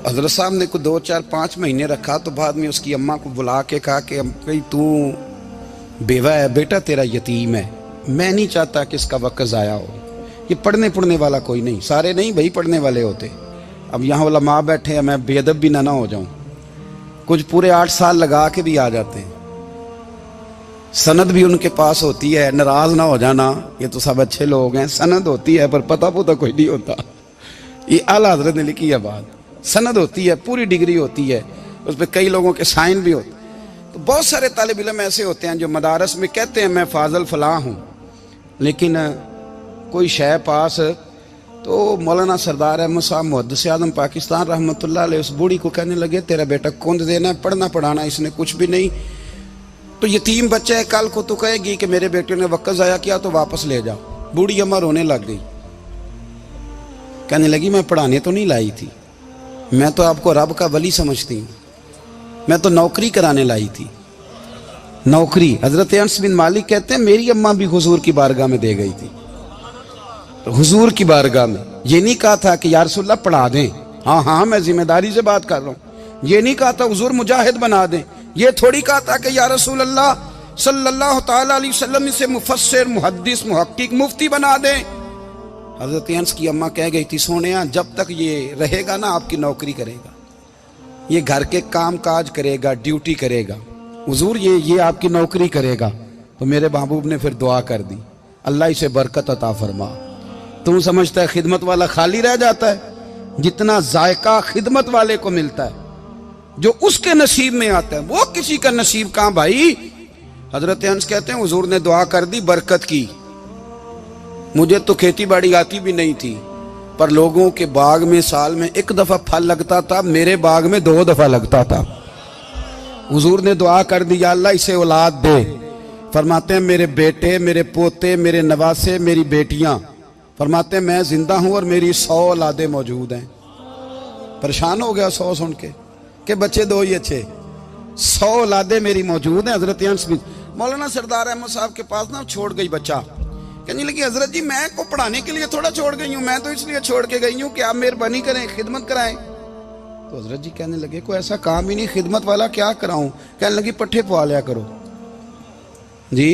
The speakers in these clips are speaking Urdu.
حضرت صاحب نے کو 2 4 5 مہینے رکھا تو بعد میں اس کی اماں کو بلا کے کہا کہ بھائی تو بیوہ ہے، بیٹا تیرا یتیم ہے، میں نہیں چاہتا کہ اس کا وقت ضائع ہو، یہ پڑھنے والا کوئی نہیں، سارے نہیں بھائی پڑھنے والے ہوتے، اب یہاں علماء بیٹھے ہیں، میں بے ادب بھی نہ ہو جاؤں، کچھ پورے 8 سال لگا کے بھی آ جاتے ہیں، سند بھی ان کے پاس ہوتی ہے، ناراض نہ ہو جانا، یہ تو سب اچھے لوگ ہیں، سند ہوتی ہے پر پتہ کوئی نہیں ہوتا، یہ اعلیٰ حضرت نے لکھی ہے بات، سند ہوتی ہے، پوری ڈگری ہوتی ہے، اس پہ کئی لوگوں کے سائن بھی ہوتے ہیں۔ تو بہت سارے طالب علم ایسے ہوتے ہیں جو مدارس میں کہتے ہیں میں فاضل فلاں ہوں، لیکن کوئی شے پاس تو مولانا سردار احمد صاحب محدث اعظم پاکستان رحمۃ اللہ علیہ اس بوڑھی کو کہنے لگے تیرا بیٹا کند دینا ہے، پڑھنا پڑھانا اس نے کچھ بھی نہیں، تو یتیم بچہ ہے، کل کو تو کہے گی کہ میرے بیٹے نے وقت ضائع کیا تو واپس لے جاؤ۔ بوڑھی اماں رونے لگ گئی، کہنے لگی میں پڑھانے تو نہیں لائی تھی، میں تو آپ کو رب کا ولی سمجھتی ہوں، میں تو نوکری کرانے لائی تھی، نوکری۔ حضرت انس بن مالک کہتے ہیں میری اماں بھی حضور کی بارگاہ میں دے گئی تھی، حضور کی بارگاہ میں یہ نہیں کہا تھا کہ یا رسول اللہ پڑھا دیں، ہاں میں ذمہ داری سے بات کر رہا ہوں، یہ نہیں کہا تھا حضور مجاہد بنا دیں، یہ تھوڑی کہا تھا کہ یا رسول اللہ صلی اللہ تعالی علیہ وسلم سے مفسر محدث محقق مفتی بنا دیں۔ حضرت انس کی اماں کہہ گئی تھی سونیا جب تک یہ رہے گا نا آپ کی نوکری کرے گا، یہ گھر کے کام کاج کرے گا، ڈیوٹی کرے گا، حضور یہ آپ کی نوکری کرے گا۔ تو میرے محبوب نے پھر دعا کر دی اللہ اسے برکت عطا فرما۔ تم سمجھتا ہے خدمت والا خالی رہ جاتا ہے؟ جتنا ذائقہ خدمت والے کو ملتا ہے جو اس کے نصیب میں آتا ہے وہ کسی کا نصیب کہاں بھائی۔ حضرت انس کہتے ہیں حضور نے دعا کر دی برکت کی، مجھے تو کھیتی باڑی آتی بھی نہیں تھی، پر لوگوں کے باغ میں سال میں 1 دفعہ پھل لگتا تھا، میرے باغ میں 2 دفعہ لگتا تھا۔ حضور نے دعا کر دی یا اللہ اسے اولاد دے، فرماتے ہیں میرے بیٹے، میرے پوتے، میرے نواسے، میری بیٹیاں، فرماتے ہیں میں زندہ ہوں اور میری 100 اولادیں موجود ہیں۔ پریشان ہو گیا 100 سن کے کہ بچے 2 ہی اچھے، 100 اولادیں میری موجود ہیں۔ حضرت انس بن مولانا سردار احمد صاحب کے پاس نا چھوڑ گئی بچہ، کہنے لگی حضرت جی میں کو پڑھانے کے لیے تھوڑا چھوڑ گئی ہوں، میں تو اس لیے چھوڑ کے گئی ہوں کہ آپ مہربانی کریں خدمت کرائیں۔ تو حضرت جی کہنے لگے کوئی ایسا کام ہی نہیں، خدمت والا کیا کراؤں؟ کہنے لگی پٹھے پوا لیا کرو جی،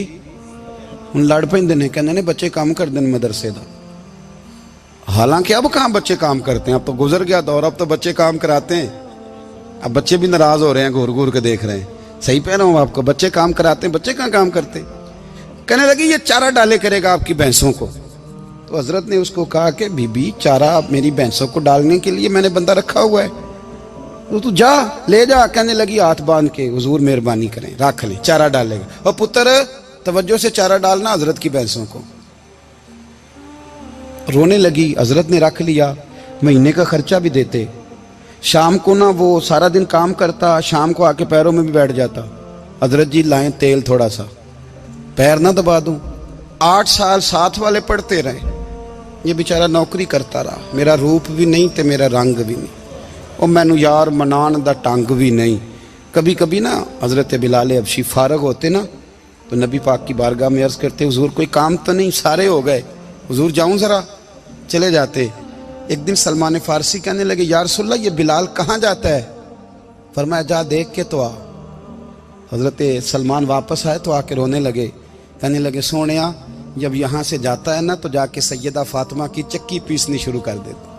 ان لڑ پیندے نے کہنے نے بچے کام کر دیں مدرسے دا، حالانکہ اب کہاں بچے کام کرتے ہیں، اب تو گزر گیا دور، اب تو بچے کام کراتے ہیں، اب بچے بھی ناراض ہو رہے ہیں، گور گور کے دیکھ رہے ہیں، صحیح پہ رہا ہوں آپ کو، بچے کام کراتے ہیں، بچے کہاں کام کرتے۔ کہنے لگی یہ چارہ ڈالے کرے گا آپ کی بھینسوں کو۔ تو حضرت نے اس کو کہا کہ بی بی چارہ میری بھینسوں کو ڈالنے کے لیے میں نے بندہ رکھا ہوا ہے، تو جا لے جا۔ کہنے لگی ہاتھ باندھ کے حضور مہربانی کریں رکھ لیں، چارہ ڈالے گا، اور پتر توجہ سے چارہ ڈالنا حضرت کی بھینسوں کو۔ رونے لگی، حضرت نے رکھ لیا، مہینے کا خرچہ بھی دیتے، شام کو نا وہ سارا دن کام کرتا، شام کو آ کے پیروں میں بھی بیٹھ جاتا، حضرت جی لائیں تیل تھوڑا سا پیر نہ دبا دوں۔ 8 سال ساتھ والے پڑھتے رہے، یہ بیچارہ نوکری کرتا رہا، میرا روپ بھی نہیں تے میرا رنگ بھی نہیں، اور مینو یار منان دا ٹنگ بھی نہیں۔ کبھی کبھی نا حضرت بلال حبشی فارغ ہوتے نا تو نبی پاک کی بارگاہ میں عرض کرتے حضور کوئی کام تو نہیں، سارے ہو گئے، حضور جاؤں ذرا، چلے جاتے۔ ایک دن سلمان فارسی کہنے لگے یا رسول اللہ یہ بلال کہاں جاتا ہے؟ فرمایا جا دیکھ کے تو آ۔ حضرت سلمان واپس آئے تو آ کے رونے لگے، کہنے لگے سونیا جب یہاں سے جاتا ہے نا تو جا کے سیدہ فاطمہ کی چکی پیسنی شروع کر دیتا،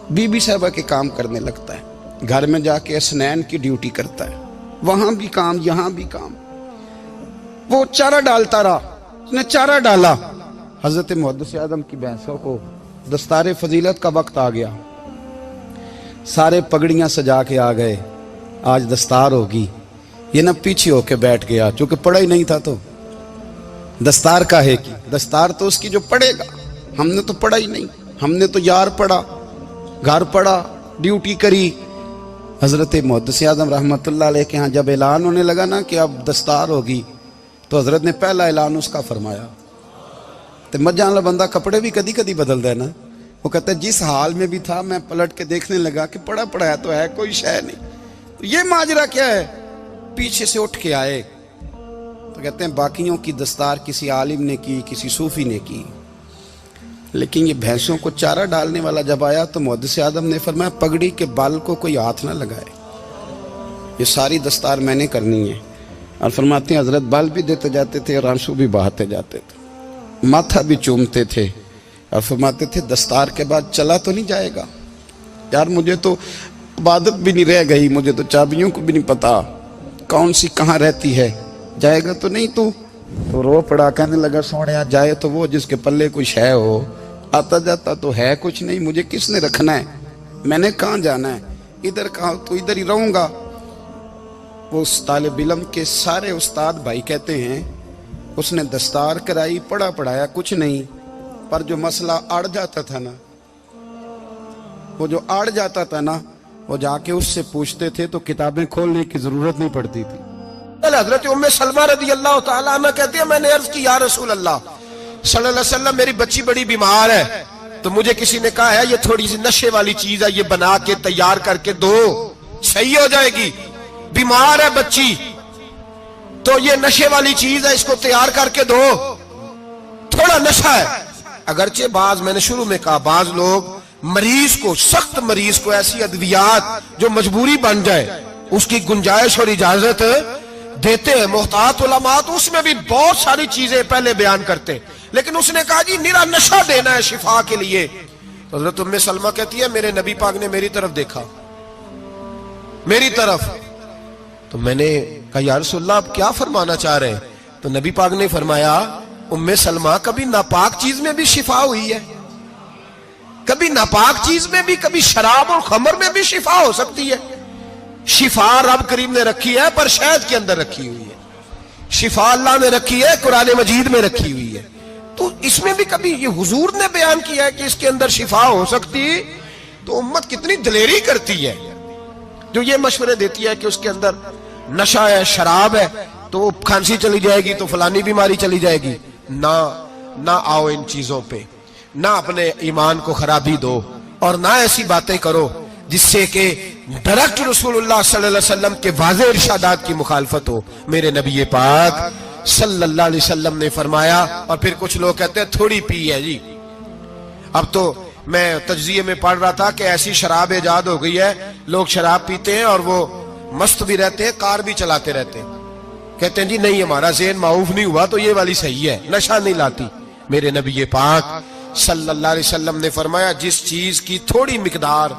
بی بی صاحبہ کے کام کرنے لگتا ہے، گھر میں جا کے اسنین کی ڈیوٹی کرتا ہے، وہاں بھی کام یہاں بھی کام۔ وہ چارہ ڈالتا رہا، اس نے چارہ ڈالا، حضرت محدث اعظم کی بھینسوں کو دستار فضیلت کا وقت آ گیا، سارے پگڑیاں سجا کے آ گئے، آج دستار ہوگی، یہ نہ پیچھے ہو کے بیٹھ گیا، چونکہ پڑھا ہی نہیں تھا تو دستار کا ہے کی، دستار تو اس کی جو پڑھے گا، ہم نے تو پڑھا ہی نہیں، ہم نے تو یار پڑھا، گھر پڑھا، ڈیوٹی کری۔ حضرت محدث اعظم رحمۃ اللہ علیہ کے ہاں جب اعلان ہونے لگا نا کہ اب دستار ہوگی تو حضرت نے پہلا اعلان اس کا فرمایا۔ تو مت جان لا بندہ کپڑے بھی کدی کدی بدل دے نا، وہ کہتا ہے جس حال میں بھی تھا میں پلٹ کے دیکھنے لگا کہ پڑھا پڑھایا تو ہے، کوئی شے نہیں، تو یہ ماجرا کیا ہے؟ پیچھے سے اٹھ کے آئے تو کہتے ہیں باقیوں کی دستار کسی عالم نے کی، کسی صوفی نے کی، لیکن یہ بھینسوں کو چارہ ڈالنے والا جب آیا تو محدث اعظم نے فرمایا پگڑی کے بال کو کوئی ہاتھ نہ لگائے، یہ ساری دستار میں نے کرنی ہے۔ اور فرماتے ہیں حضرت بال بھی دیتے جاتے تھے اور آنسو بھی بہاتے جاتے تھے، ماتھا بھی چومتے تھے اور فرماتے تھے دستار کے بعد چلا تو نہیں جائے گا؟ یار مجھے تو عبادت بھی نہیں رہ گئی، مجھے تو چابیوں کو بھی نہیں پتا کون سی کہاں رہتی ہے، جائے گا تو نہیں تو رو پڑا، کہنے لگا سوڑیا جائے تو وہ جس کے پلے کچھ ہے ہو، آتا جاتا تو ہے کچھ نہیں، مجھے کس نے رکھنا ہے، میں نے کہاں جانا ہے، ادھر کہاں تو ادھر ہی رہوں گا۔ وہ اس طالب علم کے سارے استاد بھائی کہتے ہیں اس نے دستار کرائی، پڑھا پڑھایا کچھ نہیں، پر جو مسئلہ اڑ جاتا تھا نا، وہ جو اڑ جاتا تھا نا، وہ جا کے اس سے پوچھتے تھے تو کتابیں کھولنے کی ضرورت نہیں پڑتی تھی۔ حضرت ام سلمہ رضی اللہ تعالیٰ عنہ کہتی ہے میں نے عرض کی یا رسول اللہ صلی اللہ علیہ وسلم میری بچی بڑی بیمار ہے، تو مجھے کسی نے کہا ہے یہ تھوڑی سی نشے والی چیز ہے، یہ بنا کے تیار کر کے دو صحیح ہو جائے گی، بیمار ہے بچی تو یہ نشے والی چیز ہے، اس کو تیار کر کے دو، تھوڑا نشہ ہے۔ اگرچہ بعض میں نے شروع میں کہا بعض لوگ مریض کو، سخت مریض کو ایسی ادویات جو مجبوری بن جائے اس کی گنجائش اور اجازت دیتے ہیں، محتاط علماء تو اس میں بھی بہت ساری چیزیں پہلے بیان کرتے ہیں، لیکن اس نے کہا جی نرا نشہ دینا ہے شفا کے لیے۔ حضرت ام سلمہ کہتی ہے میرے نبی پاک نے میری طرف دیکھا، میری طرف، تو میں نے کہا یا رسول اللہ آپ کیا فرمانا چاہ رہے ہیں؟ تو نبی پاک نے فرمایا ام سلمہ کبھی ناپاک چیز میں بھی شفا ہوئی ہے، کبھی ناپاک چیز میں بھی، کبھی شراب اور خمر میں بھی شفا ہو سکتی ہے۔ شفا رب کریم نے رکھی ہے پر شہد کے اندر رکھی ہوئی ہے، شفا اللہ نے رکھی ہے قرآن مجید میں رکھی ہوئی ہے، تو اس میں بھی کبھی یہ حضور نے بیان کیا ہے کہ اس کے اندر شفا ہو سکتی، تو امت کتنی دلیری کرتی ہے جو یہ مشورے دیتی ہے کہ اس کے اندر نشہ ہے، شراب ہے، تو وہ کھانسی چلی جائے گی تو فلانی بیماری چلی جائے گی۔ نہ آؤ ان چیزوں پہ، نہ اپنے ایمان کو خرابی دو، اور نہ ایسی باتیں کرو جس سے کہ ڈائریکٹ رسول اللہ صلی اللہ علیہ وسلم کے واضح ارشادات کی مخالفت ہو۔ میرے نبی پاک صلی اللہ علیہ وسلم نے فرمایا، اور پھر کچھ لوگ کہتے ہیں تھوڑی پی ہے جی، اب تو میں تجزیے میں پڑھ رہا تھا کہ ایسی شراب ایجاد ہو گئی ہے، لوگ شراب پیتے ہیں اور وہ مست بھی رہتے ہیں، کار بھی چلاتے رہتے ہیں، کہتے ہیں جی نہیں ہمارا ذہن معاف نہیں ہوا تو یہ والی صحیح ہے، نشہ نہیں لاتی۔ میرے نبی پاک صلی اللہ علیہ وسلم نے فرمایا جس چیز کی تھوڑی مقدار،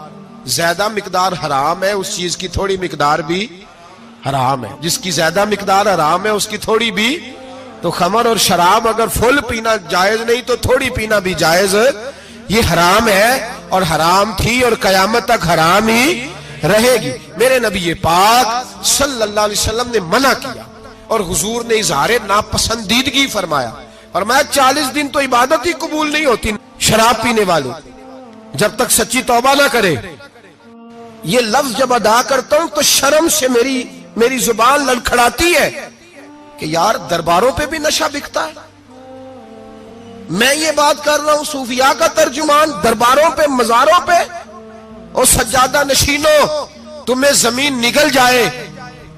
زیادہ مقدار حرام ہے اس چیز کی تھوڑی مقدار بھی حرام ہے، جس کی زیادہ مقدار حرام ہے اس کی تھوڑی بھی، تو خمر اور شراب اگر فل پینا جائز نہیں تو تھوڑی پینا بھی جائز، یہ حرام ہے اور حرام تھی اور قیامت تک حرام ہی رہے گی۔ میرے نبی پاک صلی اللہ علیہ وسلم نے منع کیا اور حضور نے اظہار ناپسندیدگی فرمایا، فرمایا 40 دن تو عبادت ہی قبول نہیں ہوتی شراب پینے والے جب تک سچی توبہ نہ کرے۔ یہ لفظ جب ادا کرتا ہوں تو شرم سے میری زبان لڑکھڑاتی ہے کہ یار درباروں پہ بھی نشہ بکتا ہے۔ میں یہ بات کر رہا ہوں صوفیاء کا ترجمان، درباروں پہ، مزاروں پہ، اور سجادہ نشینوں تمہیں زمین نگل جائے،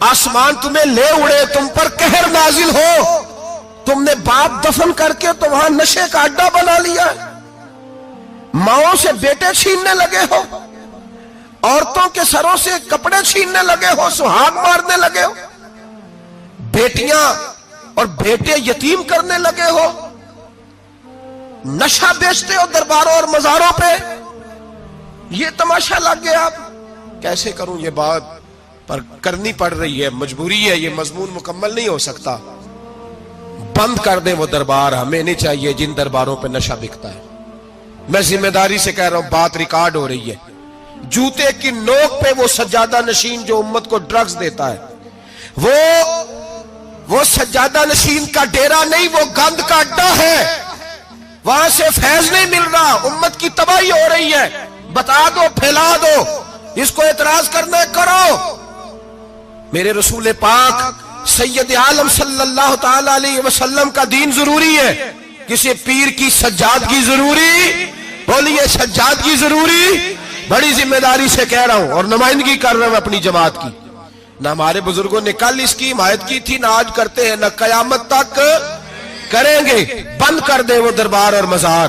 آسمان تمہیں لے اڑے، تم پر قہر نازل ہو، تم نے باپ دفن کر کے تو وہاں نشے کا اڈا بنا لیا، ماؤں سے بیٹے چھیننے لگے ہو، عورتوں کے سروں سے کپڑے چھیننے لگے ہو، سہاگ مارنے لگے ہو، بیٹیاں اور بیٹے یتیم کرنے لگے ہو، نشہ بیچتے ہو درباروں اور مزاروں پہ، یہ تماشا لگ گیا۔ آپ کیسے کروں یہ بات، پر کرنی پڑ رہی ہے، مجبوری ہے، یہ مضمون مکمل نہیں ہو سکتا۔ بند کر دیں وہ دربار، ہمیں نہیں چاہیے جن درباروں پہ نشہ بکتا ہے۔ میں ذمہ داری سے کہہ رہا ہوں، بات ریکارڈ ہو رہی ہے۔ جوتے کی نوک پہ وہ سجادہ نشین جو امت کو ڈرگز دیتا ہے، وہ سجادہ نشین کا ڈیرا نہیں، وہ گند کا اڈا ہے، وہاں سے فیض نہیں مل رہا، امت کی تباہی ہو رہی ہے۔ بتا دو، پھیلا دو، اس کو اعتراض کرنا ہے کرو۔ میرے رسول پاک سید عالم صلی اللہ تعالی علیہ وسلم کا دین ضروری ہے، کسی پیر کی سجادگی ضروری، بولیے سجادگی ضروری، بڑی ذمہ داری سے کہہ رہا ہوں اور نمائندگی کر رہا ہوں اپنی جماعت کی۔ نہ ہمارے بزرگوں نے کل اس کی حمایت کی تھی، نہ آج کرتے ہیں، نہ قیامت تک کریں گے۔ بند کر دے وہ دربار اور مزار،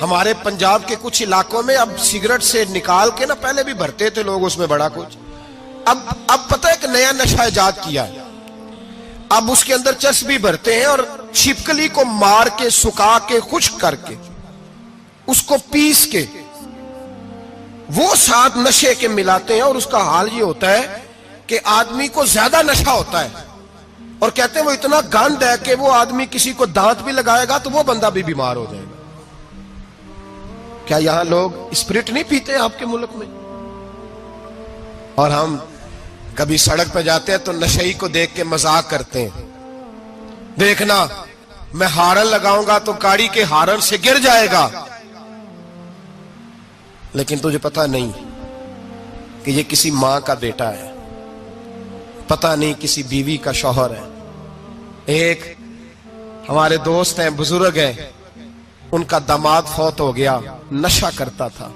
ہمارے پنجاب کے کچھ علاقوں میں اب سگریٹ سے نکال کے نا، پہلے بھی بھرتے تھے لوگ اس میں بڑا کچھ، اب پتہ ہے کہ نیا نشہ ایجاد کیا ہے، اب اس کے اندر چرس بھی بھرتے ہیں اور چھپکلی کو مار کے سکھا کے خشک کر کے اس کو پیس کے وہ ساتھ نشے کے ملاتے ہیں، اور اس کا حال یہ ہوتا ہے کہ آدمی کو زیادہ نشہ ہوتا ہے، اور کہتے ہیں وہ اتنا گند ہے کہ وہ آدمی کسی کو دانت بھی لگائے گا تو وہ بندہ بھی بیمار ہو جائے گا۔ کیا یہاں لوگ اسپرٹ نہیں پیتے آپ کے ملک میں؟ اور ہم کبھی سڑک پہ جاتے ہیں تو نشئی کو دیکھ کے مذاق کرتے ہیں، دیکھنا میں ہارن لگاؤں گا تو گاڑی کے ہارن سے گر جائے گا، لیکن تجھے پتا نہیں کہ یہ کسی ماں کا بیٹا ہے، پتا نہیں کسی بیوی کا شوہر ہے۔ ایک ہمارے دوست ہیں، بزرگ ہیں، ان کا داماد فوت ہو گیا، نشہ کرتا تھا،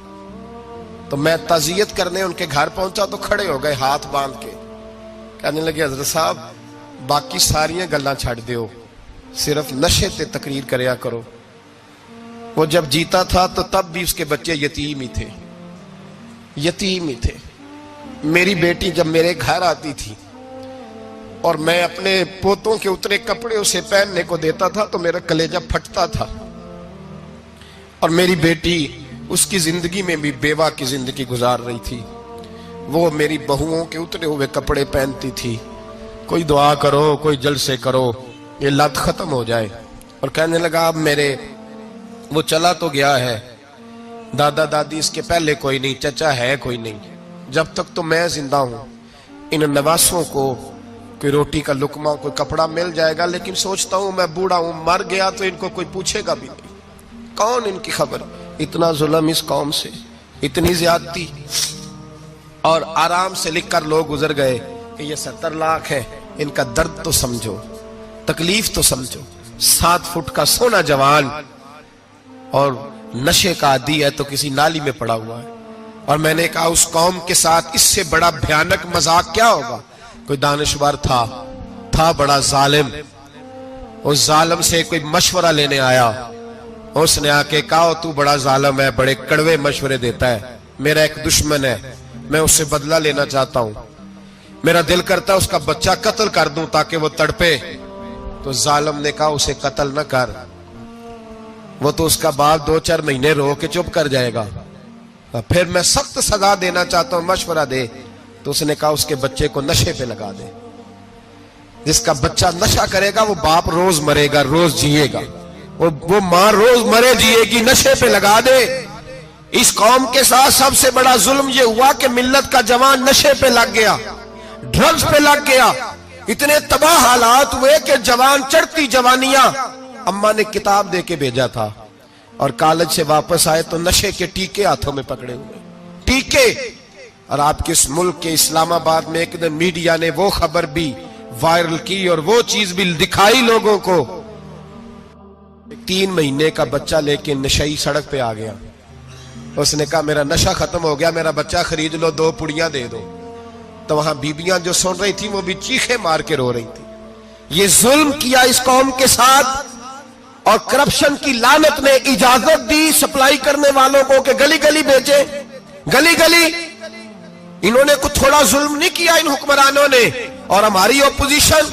تو میں تعزیت کرنے ان کے گھر پہنچا تو کھڑے ہو گئے ہاتھ باندھ کے، کہنے لگے حضرت صاحب باقی ساریاں گلاں چھڑ دیو، صرف نشے تے تقریر کریا کرو۔ وہ جب جیتا تھا تو تب بھی اس کے بچے یتیم ہی تھے، یتیم ہی تھے۔ میری بیٹی جب میرے گھر آتی تھی اور میں اپنے پوتوں کے اترے کپڑے اسے پہننے کو دیتا تھا تو میرا کلیجہ پھٹتا تھا، اور میری بیٹی اس کی زندگی میں بھی بیوہ کی زندگی گزار رہی تھی، وہ میری بہوؤں کے اترے ہوئے کپڑے پہنتی تھی، کوئی دعا کرو، کوئی جلسے کرو، یہ لت ختم ہو جائے۔ اور کہنے لگا اب میرے وہ چلا تو گیا ہے، دادا دادی اس کے پہلے کوئی نہیں، چچا ہے کوئی نہیں، جب تک تو میں زندہ ہوں ان نواسوں کو کوئی روٹی کا لقمہ، کوئی کپڑا مل جائے گا، لیکن سوچتا ہوں میں بوڑھا ہوں، مر گیا تو ان کو کوئی پوچھے گا بھی نہیں، کون ان کی خبر۔ اتنا ظلم اس قوم سے، اتنی زیادتی، اور آرام سے لکھ کر لوگ گزر گئے کہ یہ 70 لاکھ ہے، ان کا درد تو سمجھو، تکلیف تو سمجھو۔ 7 فٹ کا سونا جوان اور نشے کا عادی ہے تو کسی نالی میں پڑا ہوا ہے۔ اور میں نے کہا اس قوم کے ساتھ اس سے بڑا بھیانک مذاق کیا ہوگا؟ کوئی دانشور تھا بڑا ظالم، اس ظالم سے کوئی مشورہ لینے آیا، اس نے آ کے کہا تو بڑا ظالم ہے، بڑے کڑوے مشورے دیتا ہے، میرا ایک دشمن ہے، میں اس سے بدلہ لینا چاہتا ہوں، میرا دل کرتا ہے اس کا بچہ قتل کر دوں تاکہ وہ تڑپے۔ تو ظالم نے کہا اسے قتل نہ کر، وہ تو اس کا باپ 2-4 مہینے رو کے چپ کر جائے گا، پھر میں سخت سزا دینا چاہتا ہوں، مشورہ دے۔ تو اس نے کہا اس کے بچے کو نشے پہ لگا دے، جس کا بچہ نشہ کرے گا وہ باپ روز مرے گا، روز جیے گا، وہ ماں روز مرے جیے گی، نشے پہ لگا دے۔ اس قوم کے ساتھ سب سے بڑا ظلم یہ ہوا کہ ملت کا جوان نشے پہ لگ گیا، ڈرگز پہ لگ گیا، اتنے تباہ حالات ہوئے کہ جوان چڑھتی جوانیاں، اماں نے کتاب دے کے بھیجا تھا، اور کالج سے واپس آئے تو نشے کے ٹیکے ہاتھوں میں پکڑے ہوئے، ٹیکے۔ اور آپ کے اس ملک کے اسلام آباد میں ایک دن میڈیا نے وہ خبر بھی وائرل کی اور وہ چیز بھی دکھائی لوگوں کو، 3 مہینے کا بچہ لے کے نشئی سڑک پہ آ گیا، اس نے کہا میرا نشہ ختم ہو گیا، میرا بچہ خرید لو، 2 پڑیاں دے دو۔ تو وہاں بیبیاں جو سن رہی تھی وہ بھی چیخے مار کے رو رہی تھی۔ یہ ظلم کیا اس قوم کے ساتھ، اور کرپشن کی لعنت نے اجازت دی سپلائی کرنے والوں کو کہ گلی گلی بیچے، گلی گلی۔ انہوں نے کچھ تھوڑا ظلم نہیں کیا ان حکمرانوں نے، اور ہماری اپوزیشن